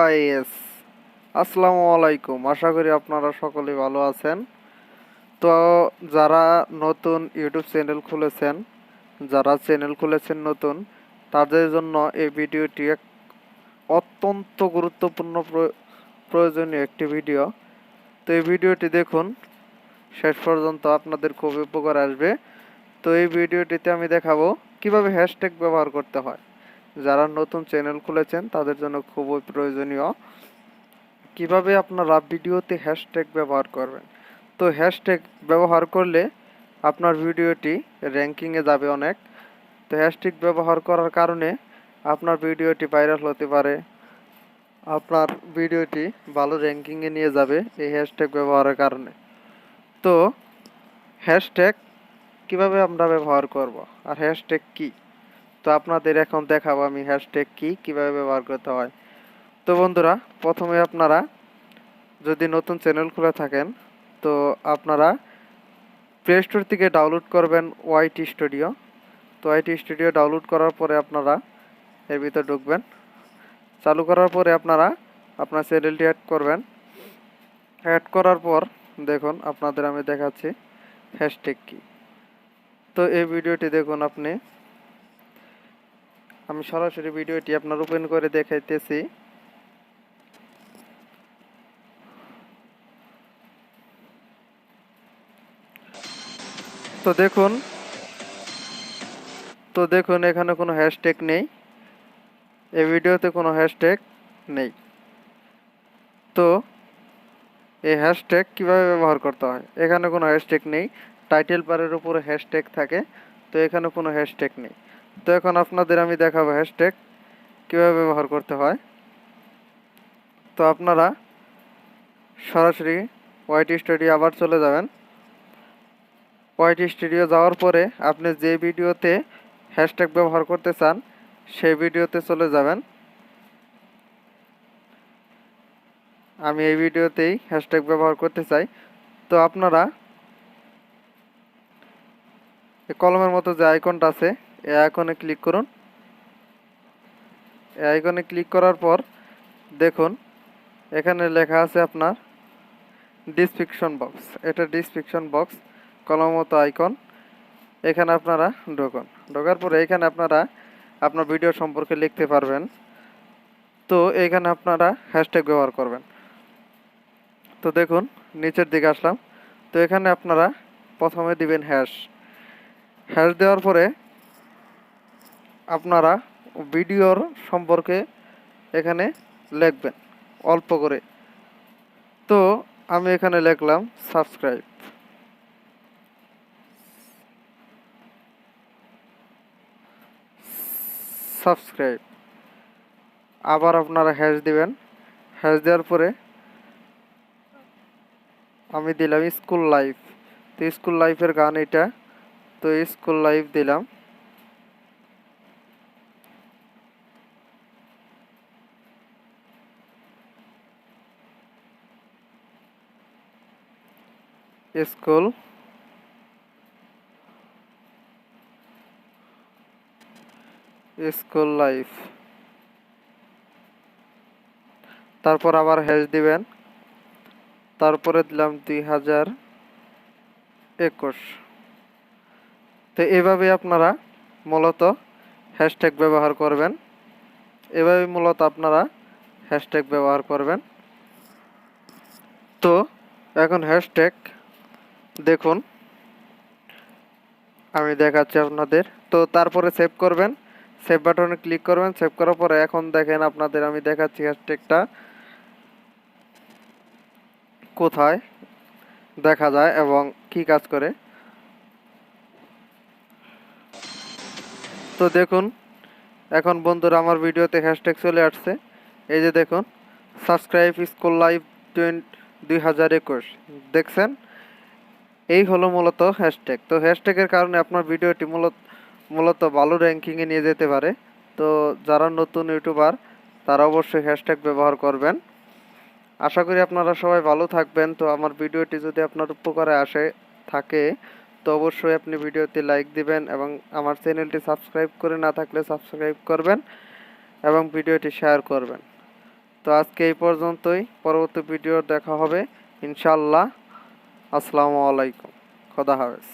Guys, আসসালামু আলাইকুম। আশা করি আপনারা সকলে ভালো আছেন। তো যারা নতুন ইউটিউব চ্যানেল খুলেছেন নতুন, তাদের জন্য এই ভিডিওটি এক অত্যন্ত গুরুত্বপূর্ণ প্রয়োজনীয় একটি ভিডিও। তো এই ভিডিওটি দেখুন শেষ পর্যন্ত, আপনাদের খুবই উপকার আসবে। তো এই ভিডিওটিতে আমি দেখাবো কিভাবে হ্যাশট্যাগ ব্যবহার করতে হয়। যারা নতুন চ্যানেল খুলেছেন তাদের জন্য খুবই প্রয়োজনীয় কিভাবে আপনারা ভিডিওতে হ্যাশট্যাগ ব্যবহার করবেন। তো হ্যাশট্যাগ ব্যবহার করলে আপনার ভিডিওটি র্যাঙ্কিংয়ে যাবে অনেক। তো হ্যাশট্যাগ ব্যবহার করার কারণে আপনার ভিডিওটি ভাইরাল হতে পারে, আপনার ভিডিওটি ভালো র্যাঙ্কিংয়ে নিয়ে যাবে এই হ্যাশট্যাগ ব্যবহারের কারণে। তো হ্যাশট্যাগ কিভাবে আমরা ব্যবহার করব আর হ্যাশট্যাগ কি, তো আপনাদের এখন দেখাবো আমি হ্যাশট্যাগ কি কিভাবে ব্যবহার করতে হয়। তো বন্ধুরা, প্রথমে আপনারা যদি নতুন চ্যানেল খুলে থাকেন তো আপনারা প্লে স্টোর থেকে ডাউনলোড করবেন ওয়াইটি স্টুডিও। তো ওয়াইটি স্টুডিও ডাউনলোড করার পরে আপনারা এর ভিতর ঢুকবেন। চালু করার পরে আপনারা আপনার চ্যানেলটি অ্যাড করবেন। অ্যাড করার পর দেখুন আপনাদের আমি দেখাচ্ছি হ্যাশট্যাগ কি। তো এই ভিডিওটি দেখুন আমি সরাসরি ভিডিওটি আপনার ওপেন করে দেখাইতেছি। তো দেখুন এখানে কোনো হ্যাশট্যাগ নেই, এই ভিডিওতে কোনো হ্যাশট্যাগ নেই। তো এই হ্যাশট্যাগ কীভাবে ব্যবহার করতে হয়, এখানে কোনো হ্যাশট্যাগ নেই। টাইটেল বারের উপরে হ্যাশট্যাগ থাকে, তো এখানে কোনো হ্যাশট্যাগ নেই। তো এখন আপনাদের আমি দেখাবো হ্যাশট্যাগ কীভাবে ব্যবহার করতে হয়। তো আপনারা সরাসরি ওয়াইটি স্টুডিও আবার চলে যাবেন। ওয়াইটি স্টুডিও যাওয়ার পরে আপনি যে ভিডিওতে হ্যাশট্যাগ ব্যবহার করতে চান সেই ভিডিওতে চলে যাবেন। আমি এই ভিডিওতেই হ্যাশট্যাগ ব্যবহার করতে চাই। তো আপনারা কলমের মতো যে আইকনটা আছে এই আইকনে ক্লিক করুন। এই আইকনে ক্লিক করার পর দেখুন এখানে লেখা আছে আপনার ডিসক্রিপশন বক্স। এটা ডিসক্রিপশন বক্স, কলমের মতো আইকন। এখানে আপনারা ঢোকার পরে এখানে আপনারা আপনার ভিডিও সম্পর্কে লিখতে পারবেন। তো এখানে আপনারা হ্যাশট্যাগ ব্যবহার করবেন। তো দেখুন নিচের দিকে আসলাম। তো এখানে আপনারা প্রথমে দিবেন হ্যাশ দেওয়ার পরে আপনারা ভিডিওর সম্পর্কে এখানে লিখবেন অল্প করে। তো আমি এখানে লিখলাম সাবস্ক্রাইব। আবার আপনারা হ্যাশ দিবেন। হ্যাশ দেওয়ার পরে আমি দিলাম স্কুল লাইফ। তো স্কুল লাইফের গান এটা, তো স্কুল লাইফ দিলাম। স্কুল লাইফ, তারপর আবার হ্যাশ দিবেন। তারপরে দিলাম 2021। তো এভাবে আপনারা মূলত হ্যাশট্যাগ ব্যবহার করবেন। তো এখন হ্যাশট্যাগ দেখুন আমি দেখাচ্ছি আপনাদের। তো তারপরে সেভ করবেন, সেভ বাটনে ক্লিক করবেন। সেভ করার পরে এখন দেখেন আপনাদের আমি দেখাচ্ছি হ্যাশট্যাগটা কোথায় দেখা যায় এবং কি কাজ করে। তো দেখুন এখন বন্ধুরা আমার ভিডিওতে হ্যাশট্যাগ চলে আসছে। এই যে দেখুন সাবস্ক্রাইব স্কুল লাইভ 2021 দেখছেন, এই হলো মূলত হ্যাশট্যাগ। তো হ্যাশট্যাগের কারণে আপনার ভিডিওটি মূলত ভালো র্যাঙ্কিংয়ে নিয়ে যেতে পারে। তো যারা নতুন ইউটিউবার তারা অবশ্যই হ্যাশট্যাগ ব্যবহার করবেন। আশা করি আপনারা সবাই ভালো থাকবেন। তো আমার ভিডিওটি যদি আপনার উপকারে থাকে তো অবশ্যই আপনি ভিডিওতে লাইক দিবেন এবং আমার চ্যানেলটি সাবস্ক্রাইব করে না থাকলে সাবস্ক্রাইব করবেন এবং ভিডিওটি শেয়ার করবেন। তো আজকে এই পর্যন্তই, পরবর্তী ভিডিও দেখা হবে ইনশাআল্লাহ। আসসালামু আলাইকুম, খোদা হাফেজ।